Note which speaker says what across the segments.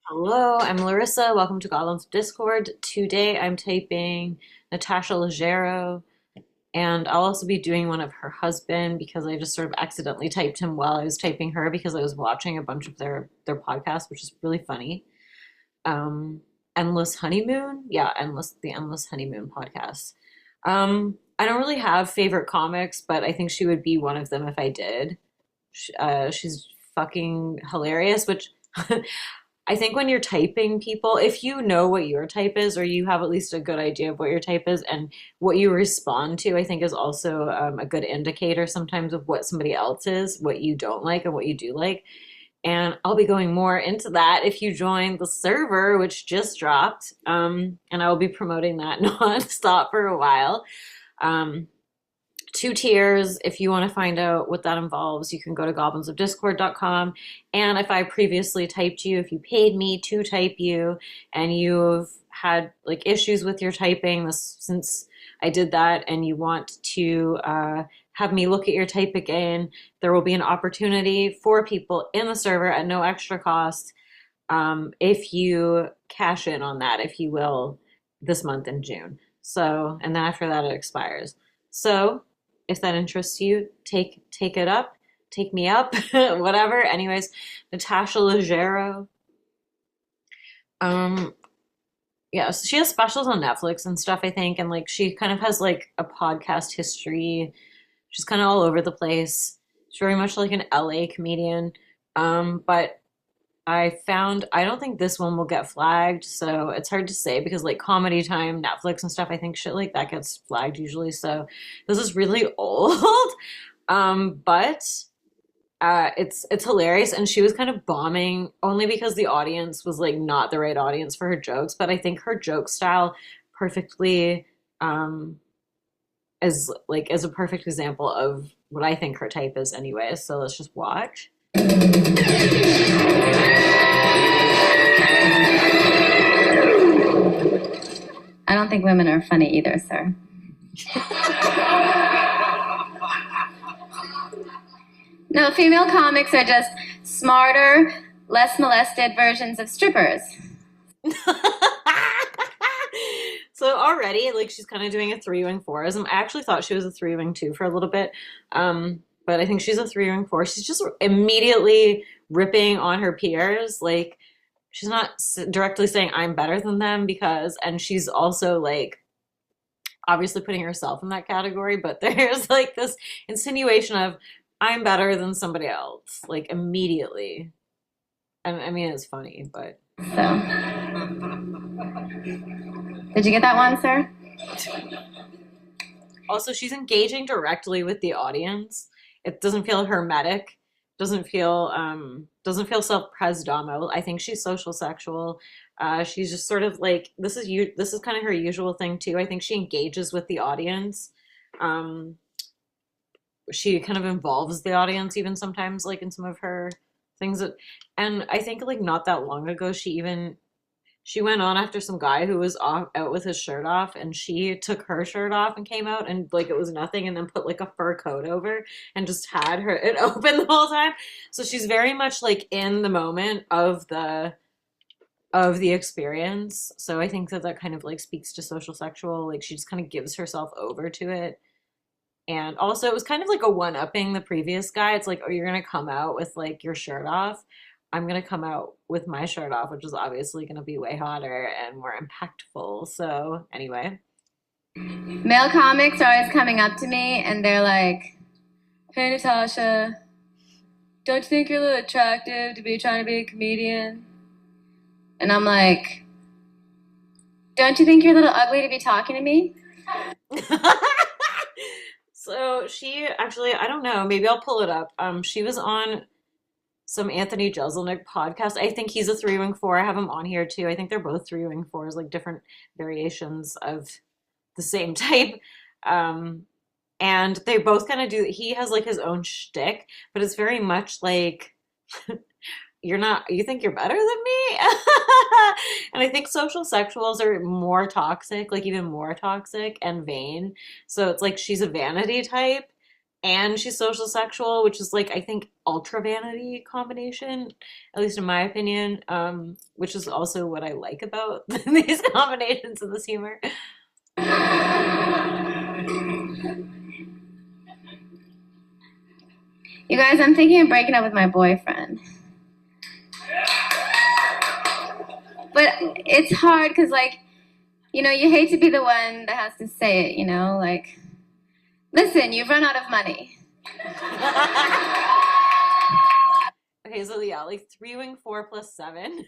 Speaker 1: Hello, I'm Larissa. Welcome to Goblins Discord. Today I'm typing Natasha Leggero, and I'll also be doing one of her husband because I just sort of accidentally typed him while I was typing her because I was watching a bunch of their podcasts, which is really funny. Um, Endless Honeymoon, yeah, Endless Honeymoon podcast. I don't really have favorite comics, but I think she would be one of them if I did. She's fucking hilarious, which I think when you're typing people, if you know what your type is, or you have at least a good idea of what your type is and what you respond to, I think is also a good indicator sometimes of what somebody else is, what you don't like and what you do like. And I'll be going more into that if you join the server, which just dropped. And I will be promoting that nonstop for a while. Um, Two tiers. If you want to find out what that involves, you can go to goblinsofdiscord.com. And if I previously typed you, if you paid me to type you and you've had like issues with your typing since I did that and you want to have me look at your type again, there will be an opportunity for people in the server at no extra cost if you cash in on that, if you will, this month in June. So, and then after that, it expires. So, if that interests you, take it up, take me up, whatever. Anyways, Natasha Leggero. Um, yeah, so she has specials on Netflix and stuff, I think, and like she kind of has like a podcast history. She's kind of all over the place. She's very much like an LA comedian. But I don't think this one will get flagged, so it's hard to say because like Comedy Time, Netflix and stuff, I think shit like that gets flagged usually. So this is really old. But it's hilarious, and she was kind of bombing only because the audience was like not the right audience for her jokes. But I think her joke style perfectly um is a perfect example of what I think her type is anyway. So let's just watch.
Speaker 2: I don't think women are funny either, sir. No, female comics are just smarter, less molested versions of strippers.
Speaker 1: So already, like she's kind of doing a three wing forism. I actually thought she was a three wing two for a little bit, but I think she's a three wing four. She's just immediately ripping on her peers. Like she's not directly saying I'm better than them because, and she's also like obviously putting herself in that category. But there's like this insinuation of I'm better than somebody else, like immediately. And I mean, it's funny, but
Speaker 2: So, did you get that one, sir?
Speaker 1: also, she's engaging directly with the audience. It doesn't feel hermetic. Doesn't feel self-predominant. I think she's social sexual. She's just sort of like this is kind of her usual thing too. I think she engages with the audience. Um, she kind of involves the audience even sometimes, like in some of her things that, and I think like not that long ago she went on after some guy who was out with his shirt off, and she took her shirt off and came out, and like it was nothing, and then put like a fur coat over and just had her it open the whole time. So she's very much like in the moment of the experience. So I think that that kind of like speaks to social sexual. Like she just kind of gives herself over to it. And also, it was kind of like a one upping the previous guy. It's like, oh, you're going to come out with like your shirt off. I'm going to come out with my shirt off, which is obviously going to be way hotter and more impactful. So, anyway.
Speaker 2: Male comics are always coming up to me and they're like, "Hey, Natasha, don't you think you're a little attractive to be trying to be a comedian?" And I'm like, "Don't you think you're a little ugly to be talking to me?"
Speaker 1: So, she actually, I don't know, maybe I'll pull it up. She was on some Anthony Jeselnik podcast. I think he's a three wing four. I have him on here too. I think they're both three wing fours, like different variations of the same type. Um, and they both kind of do. He has like his own shtick, but it's very much like you're not. You think you're better than me, and I think social sexuals are more toxic, like even more toxic and vain. So it's like she's a vanity type, and she's social sexual, which is like I think ultra vanity combination, at least in my opinion, which is also what I like about these combinations of this humor.
Speaker 2: You guys, I'm thinking of breaking up with my boyfriend. But it's hard because, like, you know, you hate to be the one that has to say it, you know? Like, listen, you've run out of money.
Speaker 1: Okay, so yeah, like 3w4 plus 7.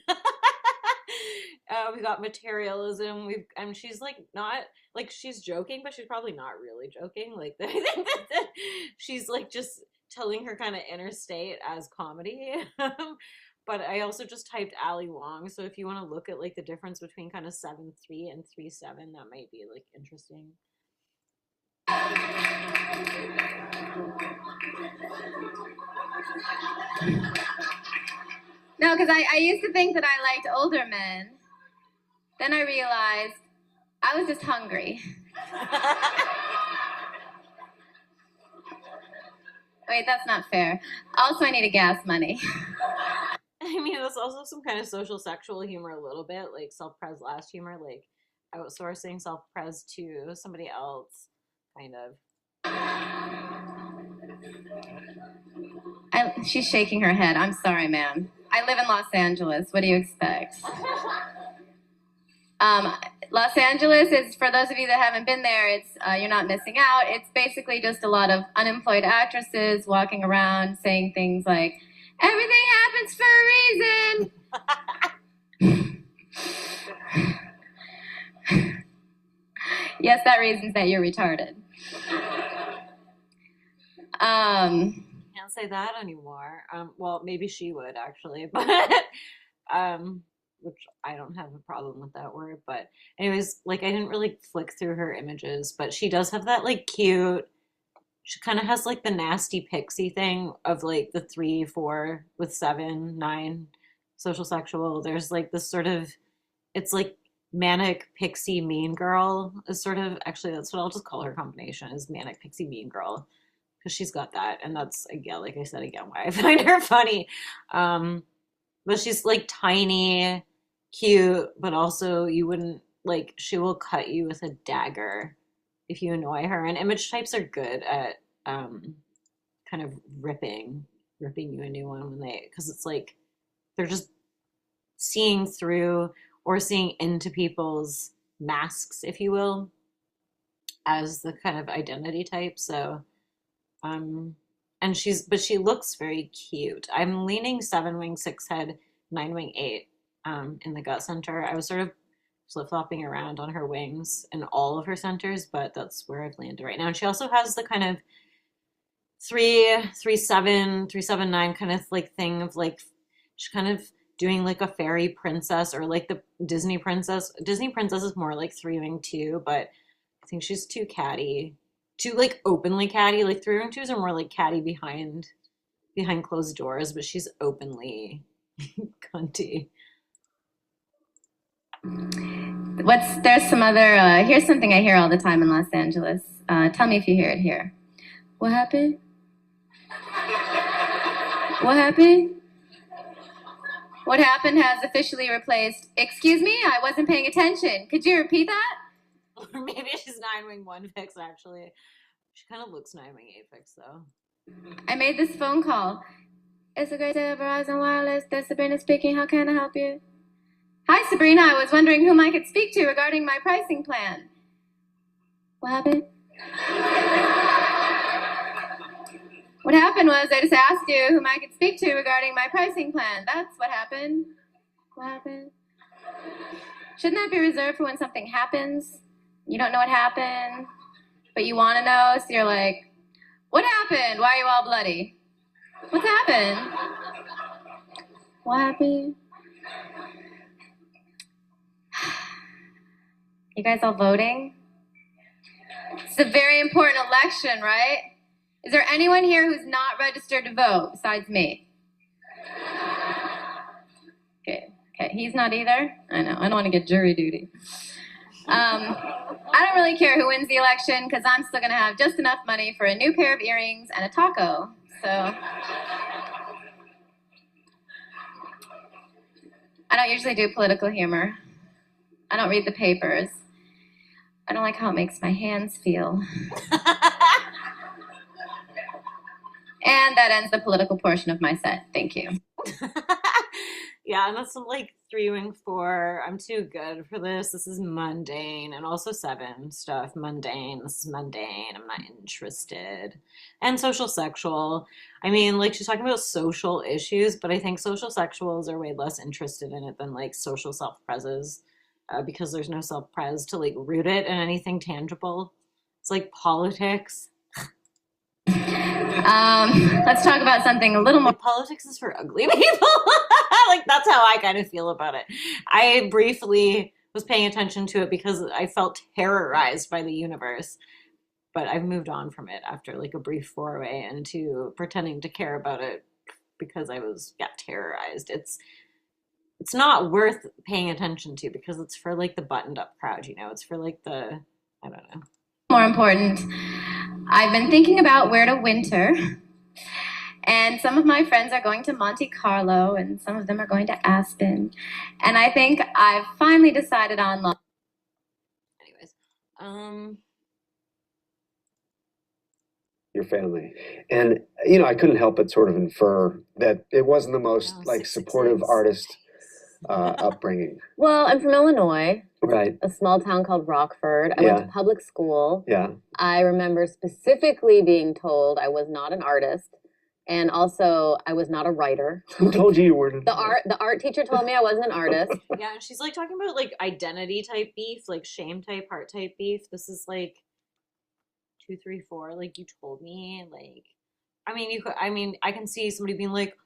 Speaker 1: We got materialism. And she's like not like she's joking, but she's probably not really joking. Like I think that she's like just telling her kind of inner state as comedy. But I also just typed Ali Wong, so if you want to look at like the difference between kind of 7-3 and 3-7, that might be like interesting.
Speaker 2: No, because I used to think that I liked older men. Then I realized I was just hungry. Wait, that's not fair. Also, I needed gas money.
Speaker 1: I mean, that's also some kind of social sexual humor, a little bit like self-pres last humor, like outsourcing self-pres to somebody else, kind of.
Speaker 2: She's shaking her head. I'm sorry, ma'am. I live in Los Angeles. What do you expect? Los Angeles is, for those of you that haven't been there, it's you're not missing out. It's basically just a lot of unemployed actresses walking around saying things like, everything happens for a reason. Yes, that reason's that you're retarded.
Speaker 1: Can't say that anymore. Well, maybe she would actually, but which I don't have a problem with that word. But anyways, like I didn't really flick through her images, but she does have that like cute. She kind of has like the nasty Pixie thing of like the 3-4 with 7-9 social sexual. There's like this sort of, it's like Manic Pixie Mean Girl is sort of, actually that's what I'll just call her combination, is Manic Pixie Mean Girl, because she's got that, and that's again, like I said again, why I find her funny. But she's like tiny, cute, but also you wouldn't like, she will cut you with a dagger if you annoy her. And image types are good at kind of ripping you a new one when they, because it's like they're just seeing through or seeing into people's masks, if you will, as the kind of identity type. So and she looks very cute. I'm leaning 7-wing 6-head 9-wing 8 in the gut center. I was sort of flip-flopping around on her wings in all of her centers, but that's where I've landed right now. And she also has the kind of 3-7 3-7-9 kind of like thing of like, she's kind of doing like a fairy princess, or like the Disney princess. Disney princess is more like 3-wing 2, but I think she's too catty, too like openly catty. Like 3-wing 2s are more like catty behind closed doors, but she's openly cunty.
Speaker 2: There's some other, here's something I hear all the time in Los Angeles. Tell me if you hear it here. What happened? What happened? What happened has officially replaced, excuse me, I wasn't paying attention. Could you repeat that?
Speaker 1: Or maybe she's 9-wing 1 fix, actually. She kind of looks 9-wing 8 fix, though.
Speaker 2: I made this phone call. It's a great day at Verizon Wireless. This is Sabrina speaking. How can I help you? Hi, Sabrina. I was wondering whom I could speak to regarding my pricing plan. What happened? What happened was I just asked you whom I could speak to regarding my pricing plan. That's what happened. What happened? Shouldn't that be reserved for when something happens? You don't know what happened, but you want to know, so you're like, what happened? Why are you all bloody? What's happened? What happened? You guys all voting? It's a very important election, right? Is there anyone here who's not registered to vote besides me? Okay, he's not either? I know, I don't want to get jury duty. I I don't really care who wins the election because I'm still going to have just enough money for a new pair of earrings and a taco. So I don't usually do political humor. I don't read the papers. I don't like how it makes my hands feel. And that ends the political portion of my set. Thank you.
Speaker 1: Yeah, and that's some like 3w4. I'm too good for this. This is mundane, and also 7 stuff. Mundane. This is mundane. I'm not interested. And social sexual. I mean, like she's talking about social issues, but I think social sexuals are way less interested in it than like social self-prezes, because there's no self-pres to like root it in anything tangible. It's like politics.
Speaker 2: Let's talk about something a little more.
Speaker 1: Like, politics is for ugly people. Like that's how I kind of feel about it. I briefly was paying attention to it because I felt terrorized by the universe, but I've moved on from it after like a brief foray into pretending to care about it because I was terrorized. It's not worth paying attention to because it's for like the buttoned up crowd, you know. It's for like the, I don't know.
Speaker 2: More important, I've been thinking about where to winter, and some of my friends are going to Monte Carlo, and some of them are going to Aspen, and I think I've finally decided on.
Speaker 1: Anyways,
Speaker 3: your family, and you know, I couldn't help but sort of infer that it wasn't the most like supportive artist upbringing.
Speaker 4: Well, I'm from Illinois.
Speaker 3: Right.
Speaker 4: A small town called Rockford. I went to public school.
Speaker 3: Yeah.
Speaker 4: I remember specifically being told I was not an artist, and also I was not a writer.
Speaker 3: Who told you weren't?
Speaker 4: The art teacher told me I wasn't an artist.
Speaker 1: Yeah, and she's like talking about like identity type beef, like shame type, heart type beef. This is like 2, 3, 4. Like you told me, like, I mean, you could. I mean, I can see somebody being like,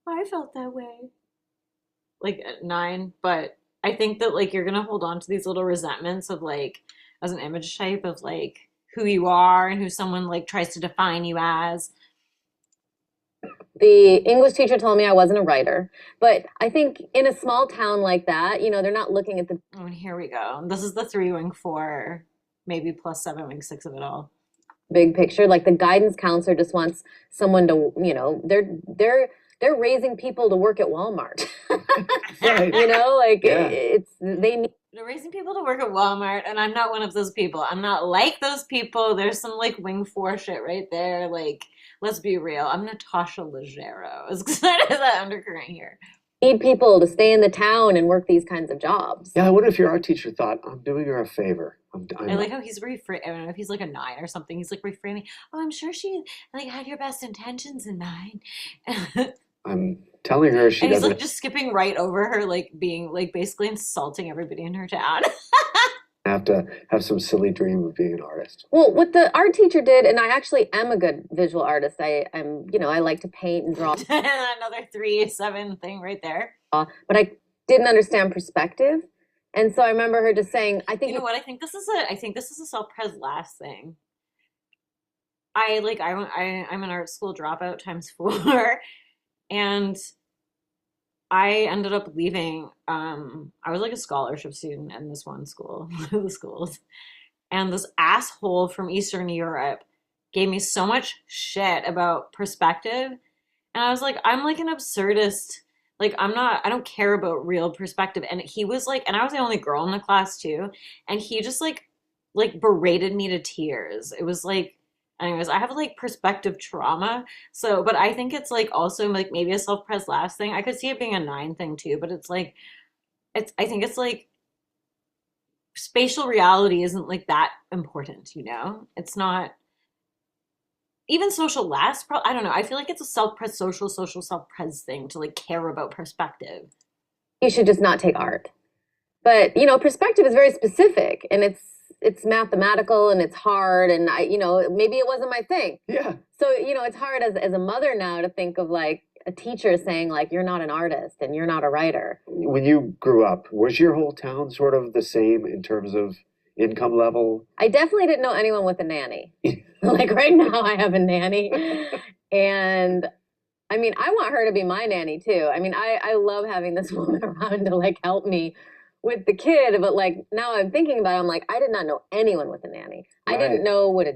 Speaker 1: I felt that way, like at 9, but I think that like you're gonna hold on to these little resentments of like as an image type of like who you are and who someone like tries to define you as.
Speaker 4: The English teacher told me I wasn't a writer, but I think in a small town like that, you know, they're not looking at the.
Speaker 1: Oh, and here we go. This is the 3w4, maybe plus 7w6 of it all.
Speaker 4: Big picture, like the guidance counselor just wants someone to, you know, they're raising people to work at Walmart.
Speaker 3: Right.
Speaker 4: You know, like they're
Speaker 1: raising people to work at Walmart, and I'm not one of those people. I'm not like those people. There's some like wing 4 shit right there. Like, let's be real. I'm Natasha Leggero. As excited as that undercurrent here.
Speaker 4: Need people to stay in the town and work these kinds of jobs.
Speaker 3: Yeah, I wonder if your art teacher thought, I'm doing her a favor.
Speaker 1: I like how he's I don't know if he's like a 9 or something. He's like reframing. Oh, I'm sure she like had your best intentions in mind.
Speaker 3: I'm telling her she
Speaker 1: and he's
Speaker 3: doesn't.
Speaker 1: like just skipping right over her, like being like basically insulting everybody in her town.
Speaker 3: Have to have some silly dream of being an artist.
Speaker 4: Well, what the art teacher did, and I actually am a good visual artist. I'm, you know, I like to paint and draw.
Speaker 1: Another 3-7 thing right there.
Speaker 4: But I didn't understand perspective, and so I remember her just saying, "I think
Speaker 1: you know what? I think this is a self-pres last thing. I'm an art school dropout ×4, and I ended up leaving. I was like a scholarship student in this one school, the schools, and this asshole from Eastern Europe gave me so much shit about perspective, and I was like, I'm like an absurdist. Like I don't care about real perspective. And he was like, and I was the only girl in the class too, and he just like berated me to tears. It was like. Anyways, I have like perspective trauma. So, but I think it's like also like maybe a self-pres last thing. I could see it being a 9 thing too, but it's like, I think it's like spatial reality isn't like that important, you know? It's not even social last. I don't know. I feel like it's a self-pres social self-pres thing to like care about perspective.
Speaker 4: You should just not take art. But, you know, perspective is very specific, and it's mathematical and it's hard, and maybe it wasn't my thing.
Speaker 3: Yeah.
Speaker 4: So, you know, it's hard as a mother now to think of like a teacher saying like, you're not an artist and you're not a writer.
Speaker 3: When you grew up, was your whole town sort of the same in terms of income level?
Speaker 4: I definitely didn't know anyone with a nanny. Like right now I have a nanny, and I mean, I want her to be my nanny too. I mean, I love having this woman around to like help me with the kid, but like now I'm thinking about it, I'm like, I did not know anyone with a nanny. I didn't know what a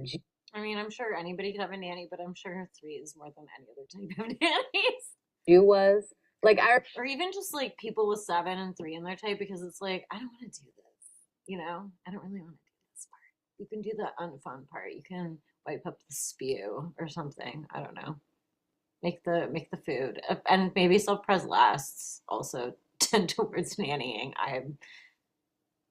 Speaker 1: I mean, I'm sure anybody could have a nanny, but I'm sure 3 is more than any other type of nannies.
Speaker 4: Jew was. Like
Speaker 1: or even just like people with 7 and 3 in their type, because it's like, I don't want to do this. You know, I don't really want to do this part. You can do the unfun part. You can wipe up the spew or something. I don't know. Make the food, and maybe self-pres lasts also tend towards nannying. I'm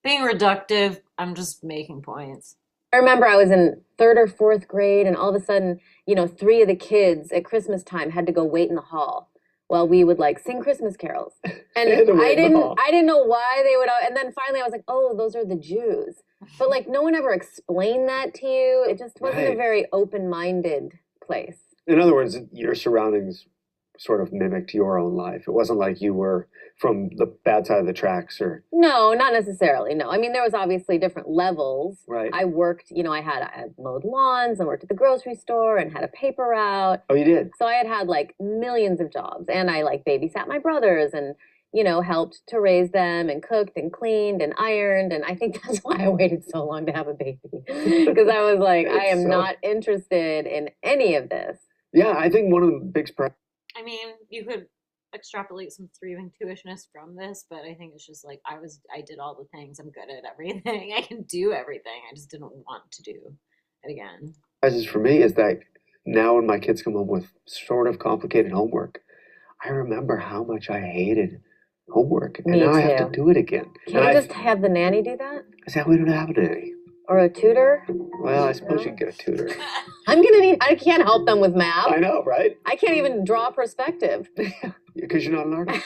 Speaker 1: being reductive. I'm just making points.
Speaker 4: I remember I was in 3rd or 4th grade, and all of a sudden, 3 of the kids at Christmas time had to go wait in the hall while we would like sing Christmas carols. And I didn't know why they would. And then finally I was like, oh, those are the Jews. But like no one ever explained that to you. It just wasn't a very open-minded place.
Speaker 3: In other words, your surroundings sort of mimicked your own life. It wasn't like you were from the bad side of the tracks, or
Speaker 4: no, not necessarily. No, I mean there was obviously different levels.
Speaker 3: Right.
Speaker 4: I worked, I had mowed lawns and worked at the grocery store and had a paper route.
Speaker 3: Oh, you did?
Speaker 4: So I had like millions of jobs, and I like babysat my brothers and helped to raise them and cooked and cleaned and ironed. And I think that's why I waited so long to have a baby, because I was like, I am not interested in any of this.
Speaker 3: Yeah, I think one of the big
Speaker 1: I mean, you could extrapolate some 3 and 2ishness from this, but I think it's just like I did all the things. I'm good at everything. I can do everything. I just didn't want to do it again.
Speaker 3: Just for me is that now when my kids come home with sort of complicated homework, I remember how much I hated homework, and now I have to do it again.
Speaker 4: Can you just have the nanny do that?
Speaker 3: I said, we don't have a nanny.
Speaker 4: Or a tutor?
Speaker 3: Well, I suppose you can get a tutor.
Speaker 4: I can't help them with math.
Speaker 3: I know, right?
Speaker 4: I can't even draw perspective.
Speaker 3: Because you're not an artist.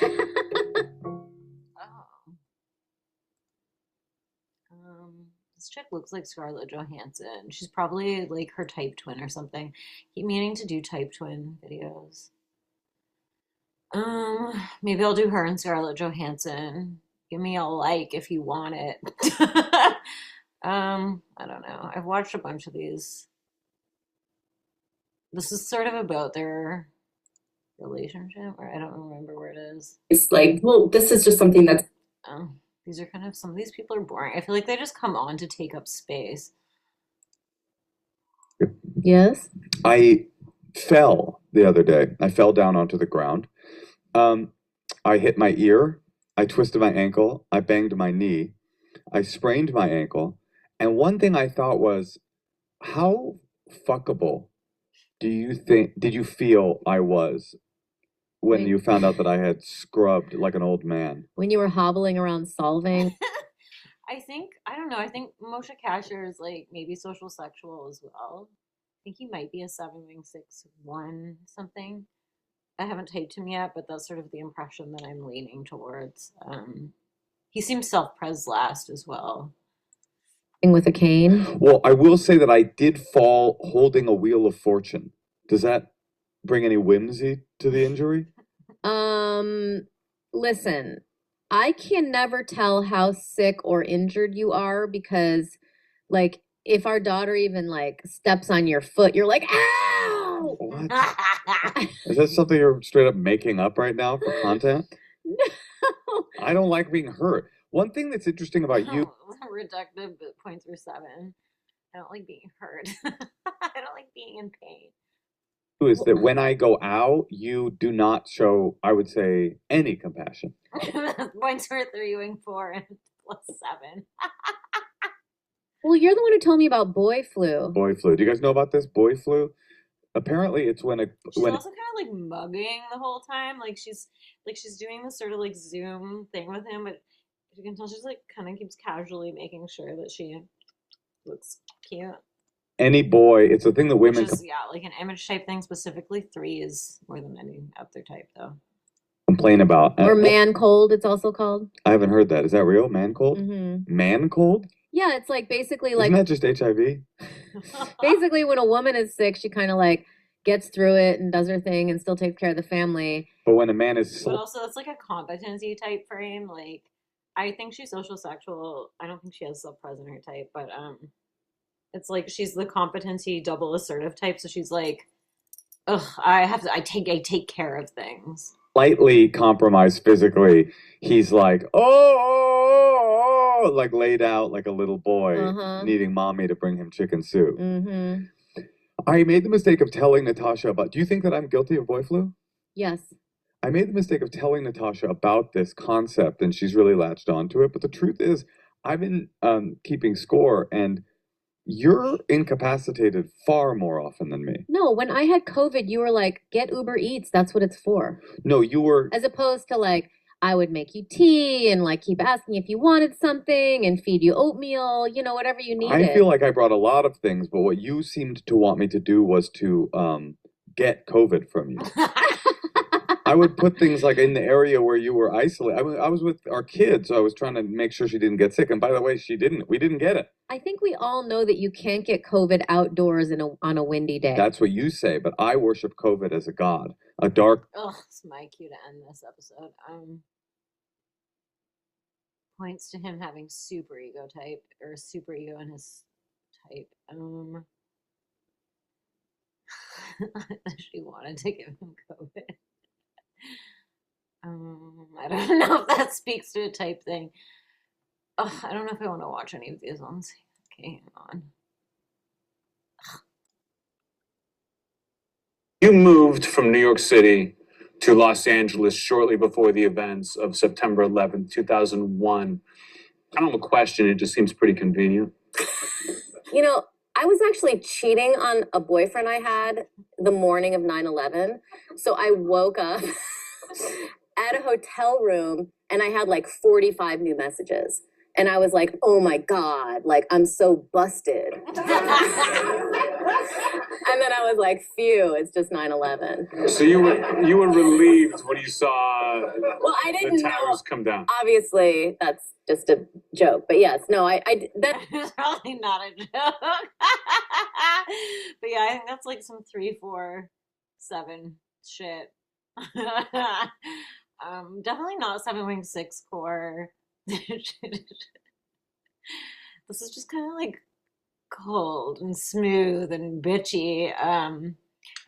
Speaker 1: This chick looks like Scarlett Johansson. She's probably like her type twin or something. Keep meaning to do type twin videos. Maybe I'll do her and Scarlett Johansson. Give me a like if you want it. I don't know. I've watched a bunch of these. This is sort of about their relationship, or I don't remember where it is.
Speaker 5: It's like, well, this is just something that's...
Speaker 1: Oh, these are kind of, some of these people are boring. I feel like they just come on to take up space.
Speaker 4: Yes?
Speaker 6: I fell the other day. I fell down onto the ground. I hit my ear. I twisted my ankle. I banged my knee. I sprained my ankle. And one thing I thought was, how fuckable did you feel I was when you found out that I had scrubbed like an old man?
Speaker 4: When you were hobbling around solving?
Speaker 1: I think Moshe Kasher is like maybe social sexual as well. I think he might be a 7'6" something. I haven't typed him yet, but that's sort of the impression that I'm leaning towards. He seems self-pres last as well.
Speaker 4: With a cane?
Speaker 6: Well, I will say that I did fall holding a wheel of fortune. Does that bring any whimsy to the injury?
Speaker 4: Listen, I can never tell how sick or injured you are, because like if our daughter even like steps on your foot, you're like, ow!
Speaker 6: What? Is that something you're straight up making up right now for content?
Speaker 4: No.
Speaker 6: I don't like being hurt. One thing that's interesting about you...
Speaker 1: Reductive, but points were 7. I don't like being hurt. I don't like being in pain.
Speaker 6: Is that when I go out, you do not show, I would say, any compassion.
Speaker 1: Points were 3 and 4 and plus 7.
Speaker 4: Well, you're the one who told me about boy flu.
Speaker 6: Boy flu. Do you guys know about this boy flu? Apparently, it's when
Speaker 1: she's also kind of like mugging the whole time. Like she's doing this sort of like Zoom thing with him, but you can tell she's like kind of keeps casually making sure that she looks cute.
Speaker 6: Any boy, it's a thing that women...
Speaker 1: like an image type thing. Specifically 3 is more than any other type though.
Speaker 6: Complain about.
Speaker 4: Or man cold, it's also called.
Speaker 6: I haven't heard that. Is that real? Man cold?
Speaker 4: Mm-hmm.
Speaker 6: Man cold?
Speaker 4: Yeah, it's like basically like...
Speaker 6: Isn't that just HIV?
Speaker 4: Basically when a woman is sick, she kind of like gets through it and does her thing and still takes care of the family.
Speaker 6: But when a man is...
Speaker 1: But also it's like a competency type frame. Like, I think she's social sexual. I don't think she has self-pres in her type, but it's like she's the competency double assertive type. So she's like, ugh, I take care of things.
Speaker 6: Slightly compromised physically. He's like, oh, oh, like laid out like a little boy needing mommy to bring him chicken soup. I made the mistake of telling Natasha about, do you think that I'm guilty of boy flu?
Speaker 4: Yes.
Speaker 6: I made the mistake of telling Natasha about this concept, and she's really latched onto it. But the truth is, I've been keeping score, and you're incapacitated far more often than me.
Speaker 4: No, when I had COVID, you were like, get Uber Eats. That's what it's for.
Speaker 6: No, you were.
Speaker 4: As opposed to like, I would make you tea and like keep asking if you wanted something and feed you oatmeal, you know, whatever you needed.
Speaker 6: I feel like I brought a lot of things, but what you seemed to want me to do was to get COVID from you. I would put things like in the area where you were isolated. I was with our kids, so I was trying to make sure she didn't get sick. And by the way, she didn't. We didn't get it.
Speaker 4: I think we all know that you can't get COVID outdoors on a windy day.
Speaker 6: That's what you say, but I worship COVID as a god, a dark.
Speaker 1: Oh, it's my cue to end this episode. Points to him having super ego type or super ego in his type. She wanted to give him COVID. I don't know if that speaks to a type thing. I don't know if I want to watch any of these ones. Okay, hang on.
Speaker 7: You moved from New York City to Los Angeles shortly before the events of September 11th, 2001. I don't have a question. It just seems pretty convenient.
Speaker 4: You know, I was actually cheating on a boyfriend I had the morning of 9/11. So I woke up at a hotel room and I had like 45 new messages. And I was like, oh my God, like I'm so busted. And then I was like, phew, it's just 9/11.
Speaker 7: So you were relieved when you saw
Speaker 4: well, I didn't
Speaker 7: the towers come down.
Speaker 4: Obviously, that's just a joke. But yes, no, that
Speaker 1: is probably not a joke. But yeah, I think that's like some 3, 4, 7 shit. Definitely not 7-wing 6-core. This is just kind of like cold and smooth and bitchy, and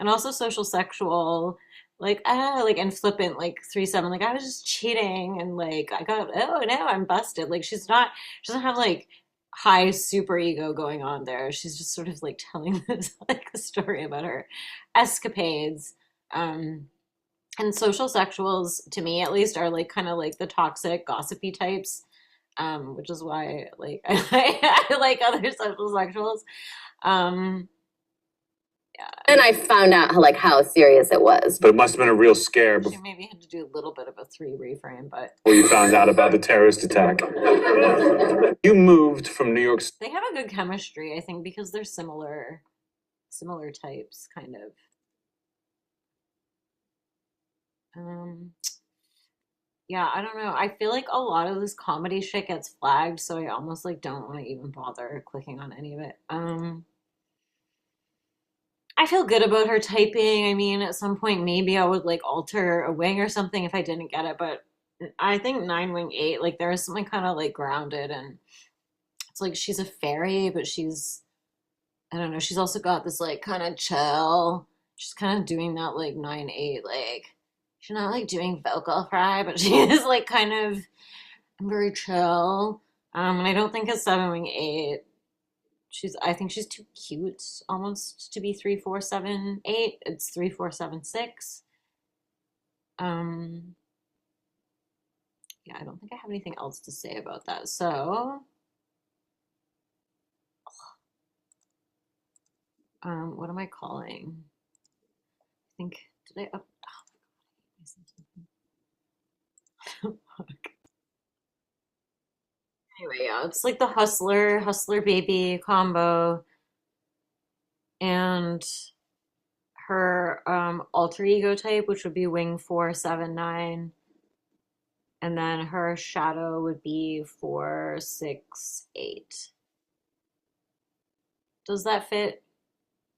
Speaker 1: also social sexual, like and flippant, like 3-7. Like I was just cheating, and like I got oh no, I'm busted. Like she doesn't have like high super ego going on there. She's just sort of like telling this like a story about her escapades. And social sexuals, to me at least, are like kind of like the toxic, gossipy types, which is why like I like other social sexuals. Yeah.
Speaker 4: And I found out how serious it was.
Speaker 7: But it must have been a real scare.
Speaker 1: She maybe had to do a little bit of a 3 reframe, but
Speaker 7: before you found out about the terrorist attack. You moved from New York.
Speaker 1: They have a good chemistry, I think, because they're similar types, kind of. Yeah, I don't know. I feel like a lot of this comedy shit gets flagged, so I almost like don't want to even bother clicking on any of it. I feel good about her typing. I mean, at some point maybe I would like alter a wing or something if I didn't get it, but I think 9-wing 8, like there is something kind of like grounded, and it's like she's a fairy, but she's, I don't know, she's also got this like kind of chill. She's kind of doing that like 9-8, like she's not like doing vocal fry, but she is like kind of very chill. And I don't think it's 7-wing 8. I think she's too cute almost to be 3, 4, 7, 8. It's 3, 4, 7, 6. Yeah, I don't think I have anything else to say about that. So, what am I calling? I think, did I up? Oh, fuck. Anyway, yeah, it's like the hustler baby combo, and her alter ego type, which would be wing 4, 7, 9, and then her shadow would be 4, 6, 8. Does that fit?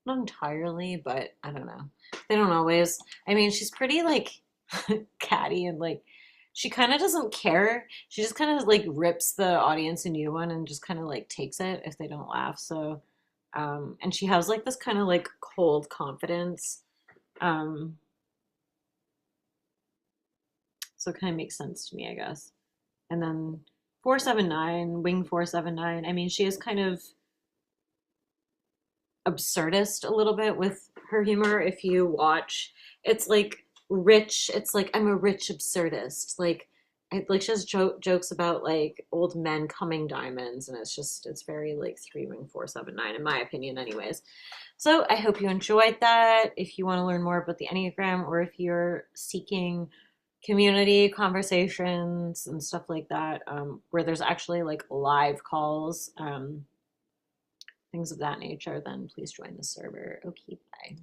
Speaker 1: Not entirely, but I don't know. They don't always. I mean, she's pretty like catty, and like she kind of doesn't care. She just kind of like rips the audience a new one and just kind of like takes it if they don't laugh. So, and she has like this kind of like cold confidence. So it kind of makes sense to me, I guess. And then 479, Wing 479. I mean, she is kind of absurdist a little bit with her humor. If you watch, it's like rich. It's like, I'm a rich absurdist. Like she has jokes about like old men coming diamonds, and it's very like 3 Wing 479 in my opinion, anyways. So I hope you enjoyed that. If you want to learn more about the Enneagram, or if you're seeking community conversations and stuff like that, where there's actually like live calls, things of that nature, then please join the server. Okay, bye.